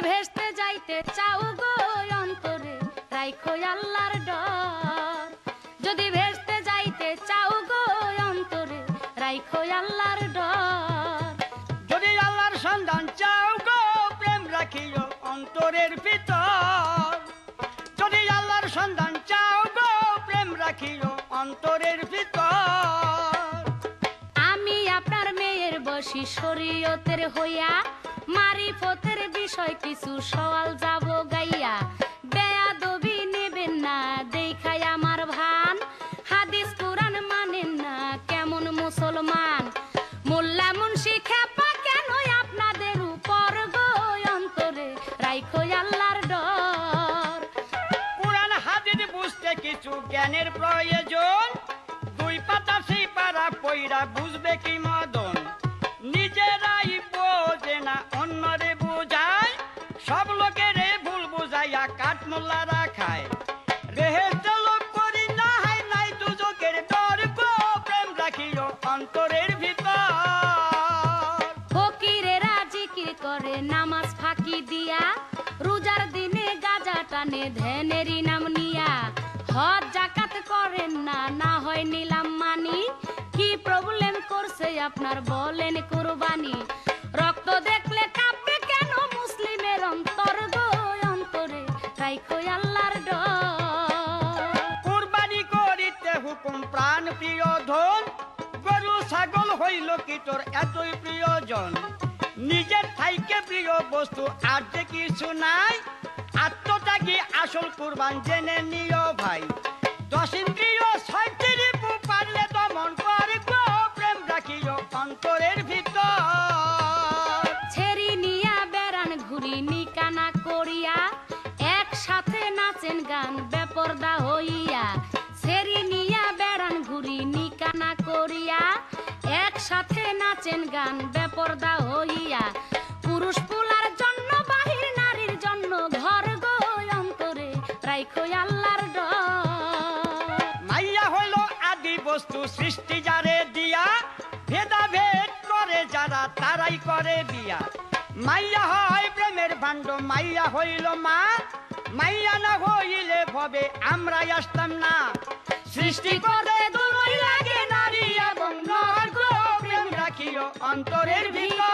ভেস্তে যাইতে চাও গো অন্তরে রাইখো আল্লাহর ডর, যদি ভেস্তে যাইতে চাও গো অন্তরে রাইখো আল্লাহর ডর। যদি আল্লাহর সন্ধান চাও গো প্রেম রাখিও অন্তরের ভিতর, যদি আল্লাহর সন্ধান চাও গো প্রেম রাখিও অন্তরের ভিতর। আমি আপনার মেয়ের বসি শরীয়তের হইয়া, মারিফতের বিষয় কিছু সওয়াল যাব গাইয়া, বেয়াদবি নেবেন না দেখাই আমার ভান, হাদিস কুরআন মানেন না কেমন মুসলমান, মোল্লা মুন্সি খেপা কেন আপনাদের উপর গো অন্তরে রাইখো আল্লাহর ডর। কুরআন হাদিস বুঝতে কিছু জ্ঞানের প্রয়োজন, দুই পাতা সেই পারা পইরা বুঝবে কি মদন, নিজেরাই বোঝে না অন্যরে বুঝায়, সব লোকেরে ভুল বুঝাইয়া কাঠমোল্লারা খায়। বেহেশতে লোক করি না হয় নাই দুজকের ডর গো প্রেম রাখিও অন্তরের ভিতর। ফকিরেরা জিকির করে নামাজ ফাঁকি দিয়া, রোজার দিনে গাজা টানে ধ্যানেরই নাম নিয়া, হজ জাকাত করেন না না হয় নিলাম মানি, কি প্রবলেম করছে আপনার বলেন কুরবানি, রক্ত দেখলে কাঁপবে কেন মুসলিমের অন্তর গো অন্তরে রাইখো আল্লাহর ডর। কুরবানি করিতে হুকুম প্রাণ প্রিয় ধন, গরু ছাগল হইল কি তোর এতই প্রিয়জন, নিজের থাইকে প্রিয় বস্তু আর যে কিছু নাই, আত্মত্যাগী আসল কুরবান জেনে নিও ভাই, 10 ইন্দ্রিয় 6টি রিপু পারলে দমন করে গো প্রেম রাখিও অন্তরের ভিতর। ছেড়ি নিয়া বেড়ান ঘুরি নিকানা করিয়া, একসাথে নাচেন গান বেপরদা হইয়া, ছেড়ি নিয়া বেড়ান ঘুরি নিকানা করিয়া, একসাথে নাচেন গান বেপরদা হইয়া, পুরুষ পুলার জন্য বাহির নারীর জন্য ঘর গো অন্তরে রাইখো আল্লাহর ডর। মাইয়া হইল আদি বস্তু সৃষ্টি যারে দিয়া, ভেদাভেদ করে যারা তারাই করে বিয়া, মাইয়া হয় প্রেমের ভাণ্ড মাইয়া হইল মা, মাইয়া না হইলে ভবে আমরাই আসতাম না, সৃষ্টি করতে দুই লাগে নারী এবং নর গো প্রেম রাখিও অন্তরের ভিতর।